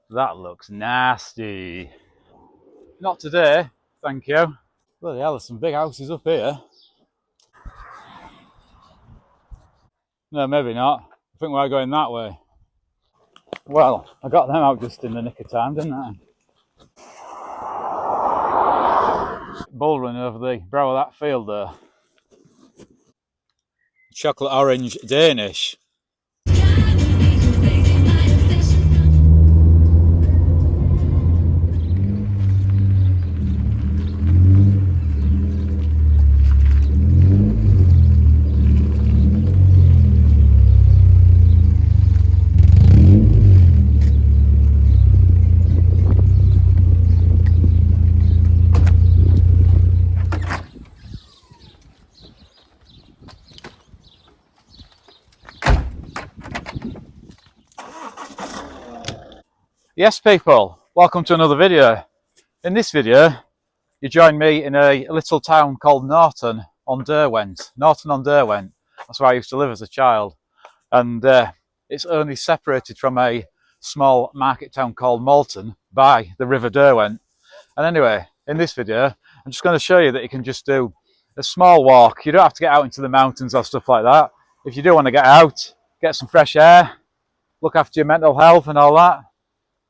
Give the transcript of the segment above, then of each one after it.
That looks nasty. Not today, thank you. Bloody hell, there's some big houses up here. No, maybe not. I think we're going that way. Well, I got them out just in the nick of time, didn't I? Bull run over the brow of that field there. Chocolate orange Danish. Yes, people, welcome to another video. In this video, you join me in a little town called Norton on Derwent. Norton on Derwent. That's where I used to live as a child. And it's only separated from a small market town called Malton by the River Derwent. And anyway, in this video, I'm just going to show you that you can just do a small walk. You don't have to get out into the mountains or stuff like that. If you do want to get out, get some fresh air, look after your mental health and all that,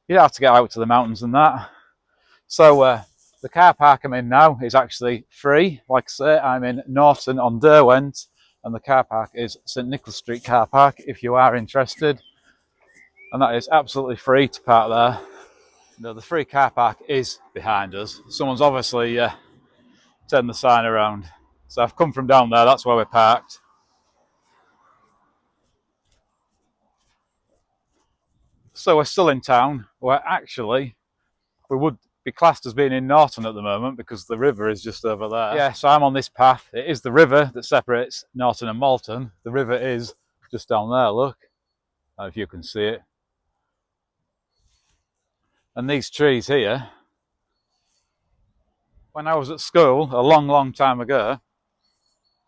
you don't have to get out to the mountains and that. So the car park I'm in now is actually free. Like I say, I'm in Norton on Derwent, and the car park is St Nicholas Street car park if you are interested. And that is absolutely free to park there. No, the free car park is behind us. Someone's obviously turned the sign around. So I've come from down there, that's where we're parked. So we're still in town. We're actually, we would be classed as being in Norton at the moment because the river is just over there. Yeah, so I'm on this path. It is the river that separates Norton and Malton. The river is just down there, look. I don't know if you can see it. And these trees here, when I was at school a long, long time ago,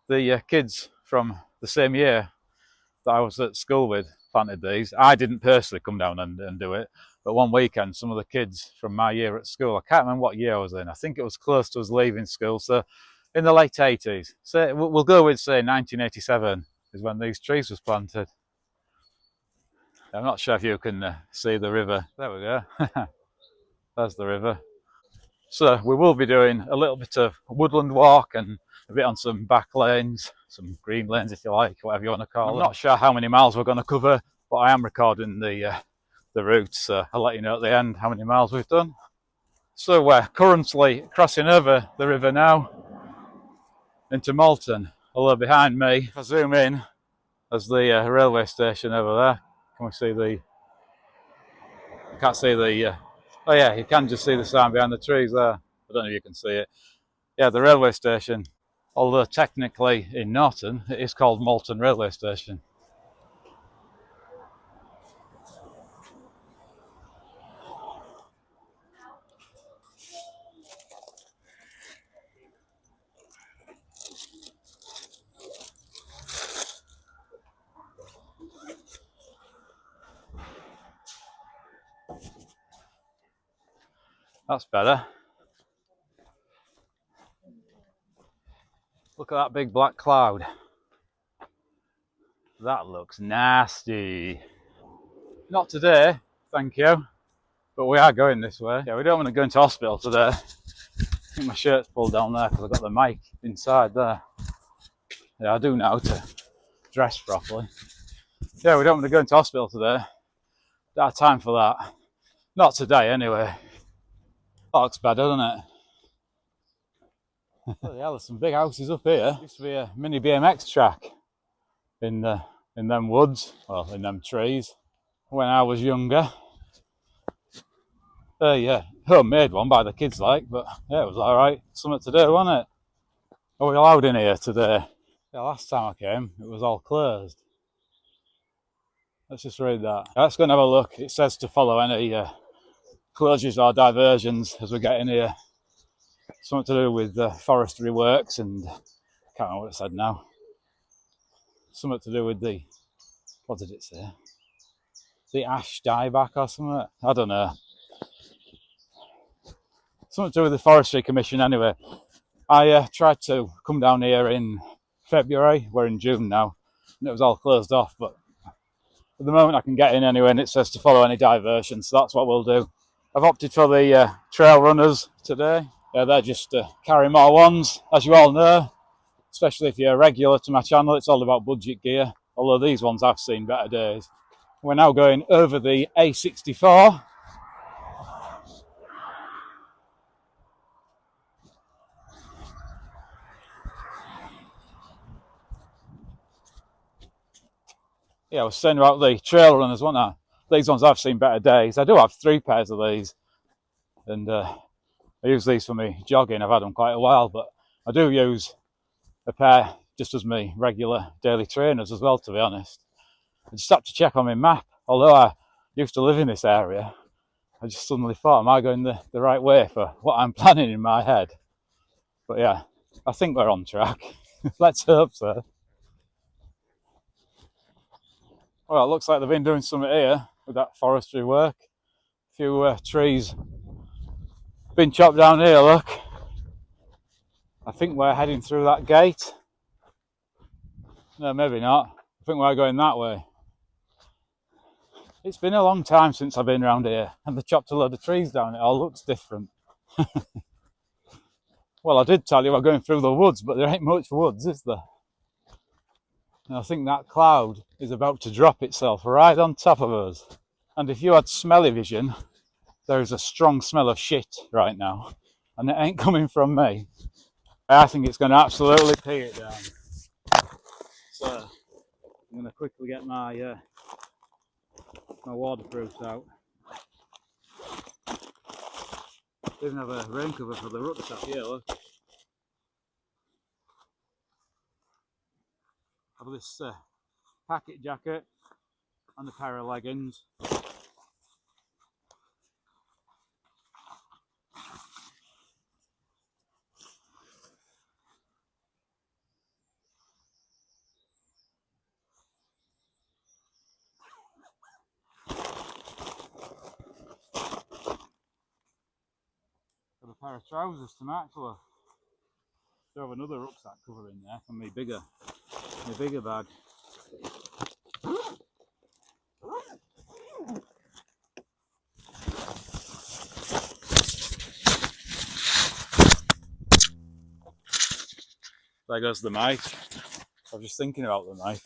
the kids from the same year that I was at school with planted these. I didn't personally come down and do it, but one weekend some of the kids from my year at school, I can't remember what year I was in, I think it was close to us leaving school, so in the late 80s, so we'll go with say 1987 is when these trees was planted. I'm not sure if you can see the river. There we go. There's the river. So we will be doing a little bit of woodland walk and a bit on some back lanes, some green lanes if you like, whatever you want to call them. I'm not sure how many miles we're going to cover, but I am recording the route, so I'll let you know at the end how many miles we've done. So we're currently crossing over the river now into Malton, although behind me, if I zoom in, there's the railway station over there. Can we see the, you can't see the, oh yeah, you can just see the sign behind the trees there. I don't know if you can see it. Yeah, the railway station, although technically in Norton, it is called Malton Railway Station. That's better. Look at that big black cloud. That looks nasty. Not today, thank you, but we are going this way. Yeah, we don't want to go into hospital today. I think my shirt's pulled down there because I've got the mic inside there. Yeah, I do know how to dress properly. Yeah, we don't want to go into hospital today. Don't have time for that. Not today, anyway. That looks better, doesn't it? Oh, yeah, there's some big houses up here. Used to be a mini BMX track in them woods, well, in them trees, when I was younger. Yeah, homemade one by the kids, like, but yeah, it was all right. Something to do, wasn't it? Are we allowed in here today? Yeah, last time I came, it was all closed. Let's just read that. Let's go and have a look. It says to follow any closures or diversions as we get in here. Something to do with forestry works and I can't remember what it said now. Something to do with the, what did it say? the ash dieback or something. I don't know. Something to do with the Forestry Commission anyway. I tried to come down here in February. We're in June now, and it was all closed off. But at the moment I can get in anyway, and it says to follow any diversion, so that's what we'll do. I've opted for the trail runners today. They're just Carrymore ones, as you all know, especially if you're a regular to my channel. It's all about budget gear, although these ones I've seen better days. We're now going over the A64. Yeah, I was saying about the trail runners, wasn't I? These ones I've seen better days. I do have 3 pairs of these, and I use these for me jogging. I've had them quite a while, but I do use a pair just as me regular daily trainers as well, to be honest. I just have to check on my map. Although I used to live in this area, I just suddenly thought, am I going the right way for what I'm planning in my head? But yeah, I think we're on track. Let's hope so. Well, it looks like they've been doing something here with that forestry work. A few trees been chopped down here, look. I think we're heading through that gate. No, maybe not. I think we're going that way. It's been a long time since I've been around here, and they chopped a load of trees down. It all looks different. Well, I did tell you we're going through the woods, but there ain't much woods, is there? And I think that cloud is about to drop itself right on top of us. And if you had smelly vision, there is a strong smell of shit right now, and it ain't coming from me. I think it's going to absolutely pee it down. So I'm going to quickly get my waterproofs out. Even have a rain cover for the rucksack here, look. Have this packet jacket and a pair of leggings. Got a pair of trousers to match with. Do have another rucksack cover in there for my bigger bag. There goes the mic. I was just thinking about the mic.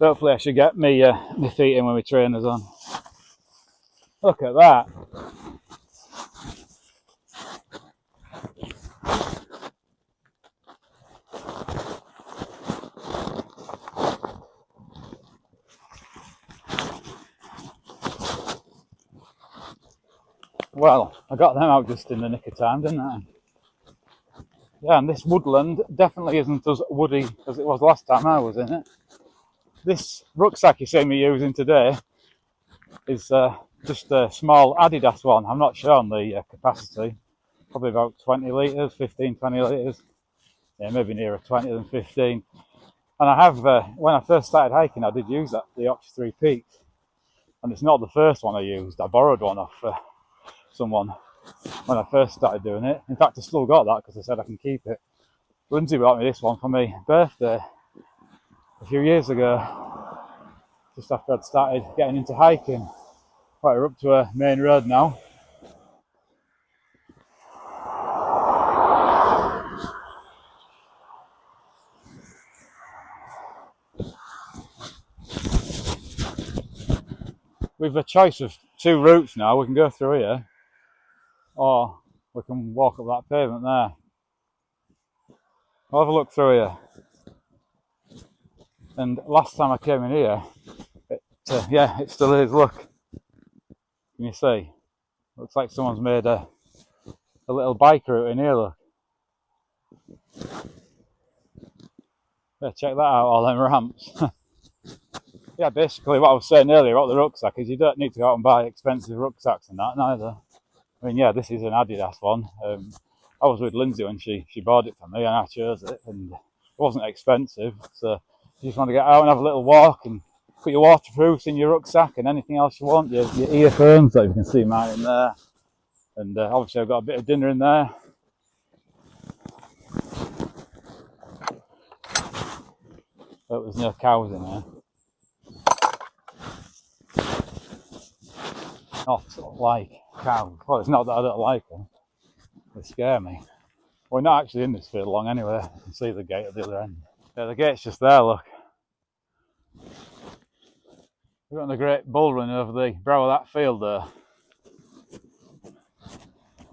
Hopefully I should get me my feet in with my trainers on. Look at that. Well, I got them out just in the nick of time, didn't I? Yeah, and this woodland definitely isn't as woody as it was last time I was in it. This rucksack you see me using today is just a small Adidas one. I'm not sure on the capacity. Probably about 20 litres, 15, 20 litres. Yeah, maybe nearer 20 than 15. And I have, when I first started hiking, I did use that, the Ox 3 Peaks. And it's not the first one I used. I borrowed one off someone when I first started doing it. In fact, I still got that because I said I can keep it. Lindsay bought me this one for my birthday a few years ago, just after I'd started getting into hiking. Right, we're up to a main road now. We've a choice of 2 routes now. We can go through here, or we can walk up that pavement there. I'll have a look through here. And last time I came in here, yeah, it still is. Look, can you see? Looks like someone's made a little bike route in here. Look. Yeah, check that out. All them ramps. Yeah, basically what I was saying earlier about the rucksack is you don't need to go out and buy expensive rucksacks and that neither. I mean, yeah, this is an Adidas one. I was with Lindsay when she bought it for me, and I chose it, and wasn't expensive. So you just want to get out and have a little walk and put your waterproofs in your rucksack and anything else you want. Your earphones, like you can see mine in there. And obviously I've got a bit of dinner in there. But there's no cows in there. Not like cows. Well, it's not that I don't like them. They scare me. We're not actually in this field long anyway. You can see the gate at the other end. Yeah, the gate's just there, look. We've got a great bull running over the brow of that field there.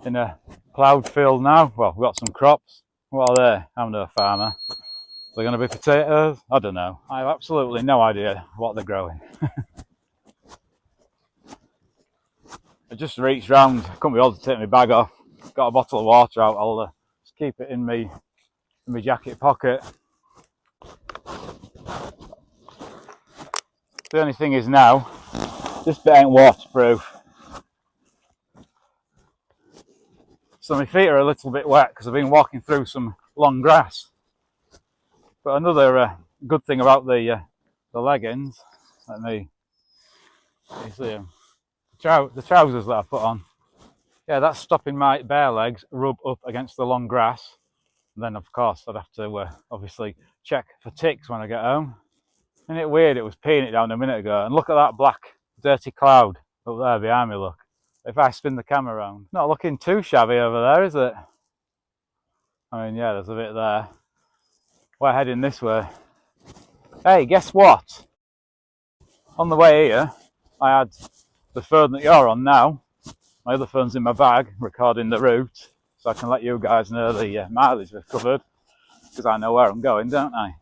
In a ploughed field now. Well, we've got some crops. What are they? I'm no farmer. They're going to be potatoes? I don't know. I have absolutely no idea what they're growing. I just reached round, couldn't be able to take my bag off. Got a bottle of water out. I'll just keep it in my jacket pocket. The only thing is now, this bit ain't waterproof. So my feet are a little bit wet because I've been walking through some long grass. But another good thing about the leggings, let me see them. The trousers that I put on, yeah, that's stopping my bare legs rub up against the long grass. And then of course I'd have to obviously check for ticks when I get home. Isn't it weird? It was peeing it down a minute ago, and look at that black dirty cloud up there behind me. Look, if I spin the camera around, not looking too shabby over there, is it? I mean, yeah, there's a bit there. We're heading this way. Hey, guess what? On the way here, I had the phone that you're on now. My other phone's in my bag, recording the route, so I can let you guys know the mileage we've covered, because I know where I'm going, don't I?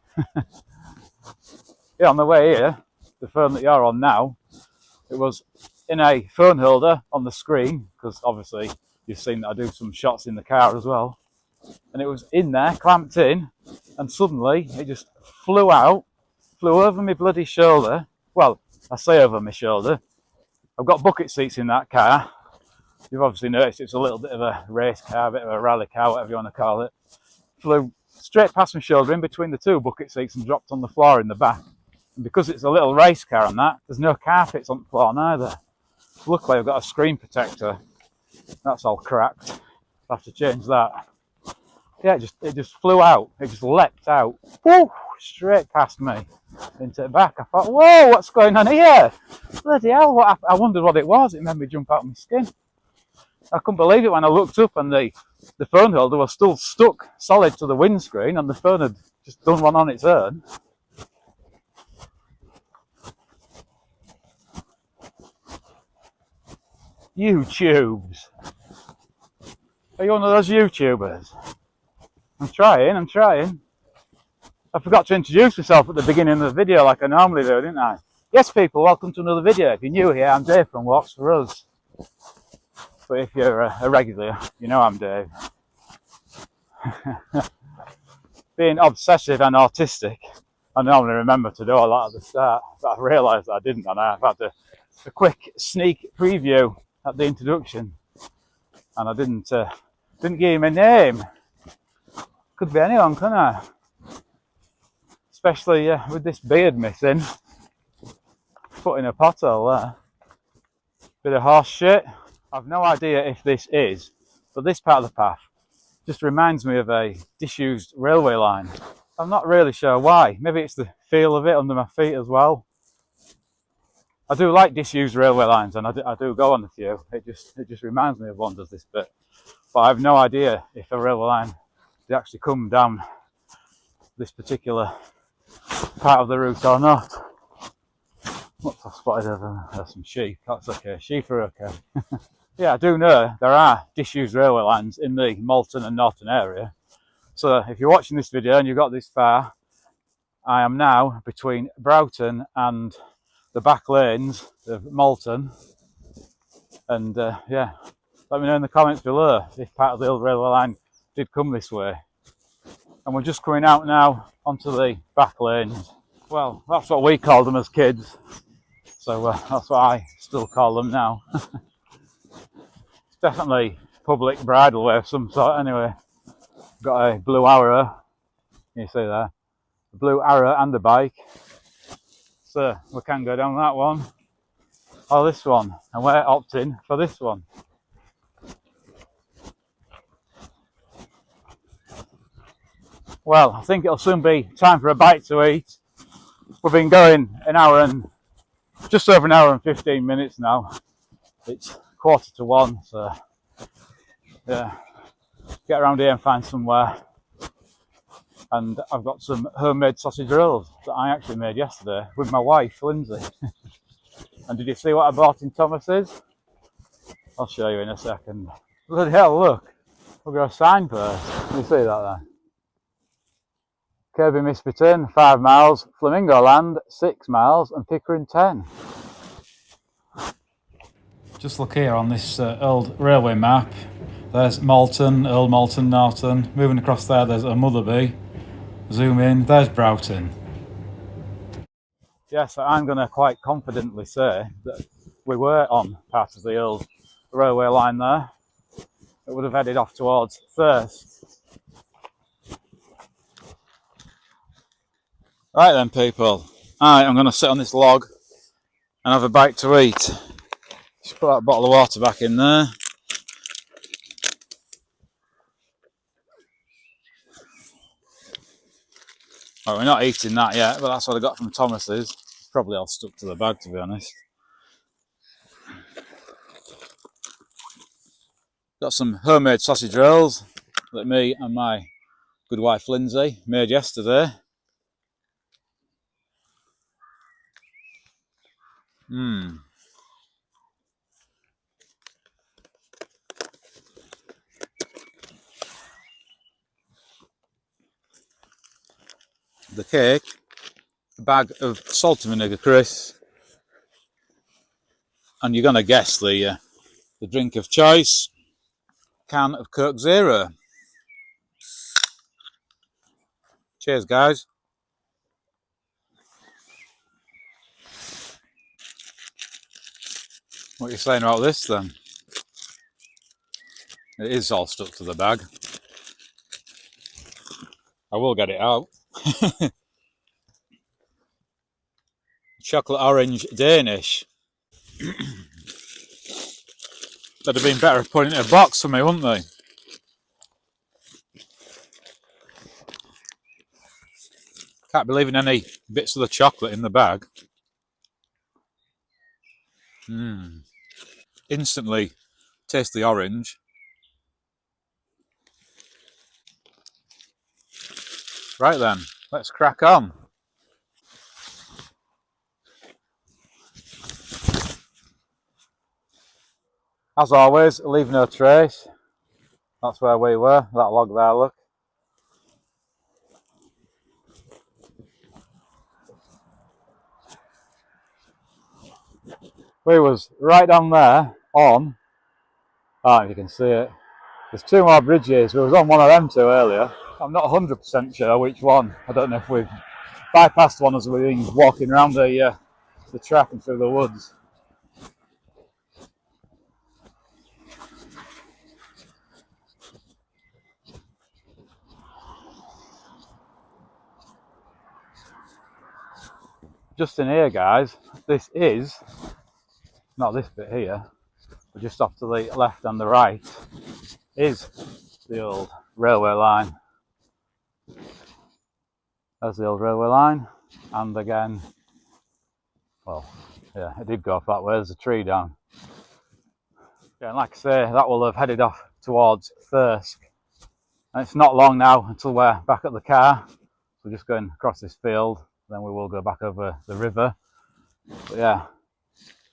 Yeah, on the way here, the phone that you're on now, it was in a phone holder on the screen, because obviously you've seen that I do some shots in the car as well, and it was in there, clamped in, and suddenly it just flew out, flew over my bloody shoulder. Well, I say over my shoulder. I've got bucket seats in that car. You've obviously noticed it's a little bit of a race car, a bit of a rally car, whatever you want to call it. Flew straight past my shoulder in between the two bucket seats and dropped on the floor in the back. And because it's a little race car on that, there's no carpets on the floor neither. Luckily I've got a screen protector. That's all cracked. I'll have to change that. Yeah, it just flew out. It just leapt out. Woo! Straight past me into the back. I thought, whoa, what's going on here? Bloody hell, I wondered what it was. It made me jump out of my skin. I couldn't believe it when I looked up and the phone holder was still stuck solid to the windscreen and the phone had just done one on its own. YouTubes. Are you one of those YouTubers? I'm trying. I forgot to introduce myself at the beginning of the video like I normally do, didn't I? Yes, people, welcome to another video. If you're new here, I'm Dave from Walks for Us. But if you're a regular, you know I'm Dave. Being obsessive and autistic, I normally remember to do a lot at the start, but I realised I didn't, and I've had a quick sneak preview at the introduction, and I didn't give him a name. Could be anyone, couldn't I? Especially with this beard missing. Foot in a pothole there. Bit of horse shit. I've no idea if this is, but this part of the path just reminds me of a disused railway line. I'm not really sure why. Maybe it's the feel of it under my feet as well. I do like disused railway lines, and I do go on a few. It just reminds me of one, does this bit. But I have no idea if a railway line did actually come down this particular part of the route or not. What's I spotted over there? There's some sheep. That's okay. Sheep are okay. Yeah, I do know there are disused railway lines in the Malton and Norton area. So if you're watching this video and you got this far, I am now between Broughton and the back lanes of Malton. And yeah, let me know in the comments below if part of the old railway line did come this way. And we're just coming out now onto the back lanes. Well, that's what we called them as kids. So that's what I still call them now. It's definitely public bridleway of some sort anyway. Got a blue arrow Can you see there? The blue arrow and the bike. So we can go down that one or this one, and we're opting for this one. Well, I think it'll soon be time for a bite to eat. We've been going just over an hour and 15 minutes now. It's 1:45, so yeah, get around here and find somewhere. And I've got some homemade sausage rolls that I actually made yesterday with my wife, Lindsay. And did you see what I bought in Thomas's? I'll show you in a second. Bloody hell, look. We've got a signpost. You see that there? Kirby Misperton, 5 miles. Flamingo Land, 6 miles. And Pickering, 10. Just look here on this old railway map. There's Malton, Old Malton, Norton. Moving across there, there's a Motherby. Zoom in, there's Broughton. Yes, I'm going to quite confidently say that we were on part of the old railway line there. It would have headed off towards Thirsk. Right then, people. I'm going to sit on this log and have a bite to eat. Just put that bottle of water back in there. Well, we're not eating that yet, but that's what I got from Thomas's. It's probably all stuck to the bag, to be honest. Got some homemade sausage rolls that me and my good wife Lindsay made yesterday. The cake, a bag of salt and vinegar crisps, and you're going to guess the drink of choice, can of Coke Zero. Cheers, guys. What are you saying about this then? It is all stuck to the bag. I will get it out. Chocolate orange Danish. They'd have been better putting it in a box for me, wouldn't they? Can't be leaving any bits of the chocolate in the bag. Instantly taste the orange. Right then, let's crack on. As always, leave no trace. That's where we were, that log there, look. We was right down there on, if you can see it, there's 2 more bridges. We was on one of them 2 earlier. I'm not 100% sure which one. I don't know if we've bypassed one as we've been walking around the track and through the woods. Just in here, guys, this is, not this bit here, but just off to the left and the right, is the old railway line. There's the old railway line, and again, well, yeah, it did go off that way. There's a tree down. Yeah, and like I say, that will have headed off towards Thirsk. And it's not long now until we're back at the car. We're just going across this field, then we will go back over the river. But yeah,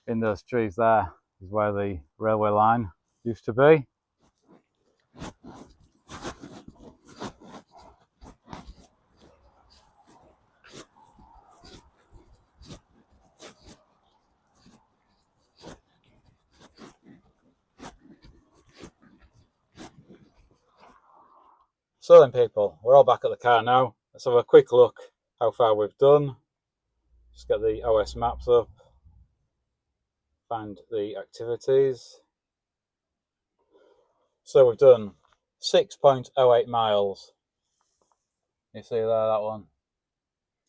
in those trees there is where the railway line used to be. So then, people, we're all back at the car now. Let's have a quick look how far we've done. Just get the OS maps up, find the activities. So we've done 6.08 miles You see there, that one?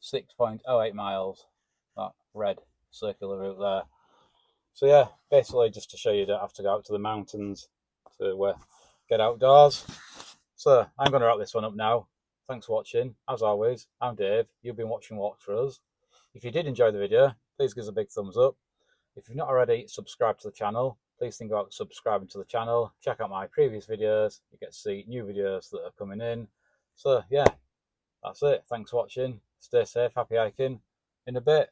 6.08 miles, that red circular route there. So yeah, basically just to show you don't have to go out to the mountains to get outdoors. So I'm going to wrap this one up now. Thanks for watching. As always, I'm Dave. You've been watching Walk For Us. If you did enjoy the video, please give us a big thumbs up. If you've not already subscribed to the channel, please think about subscribing to the channel. Check out my previous videos. You get to see new videos that are coming in. So yeah, that's it. Thanks for watching. Stay safe, happy hiking. In a bit.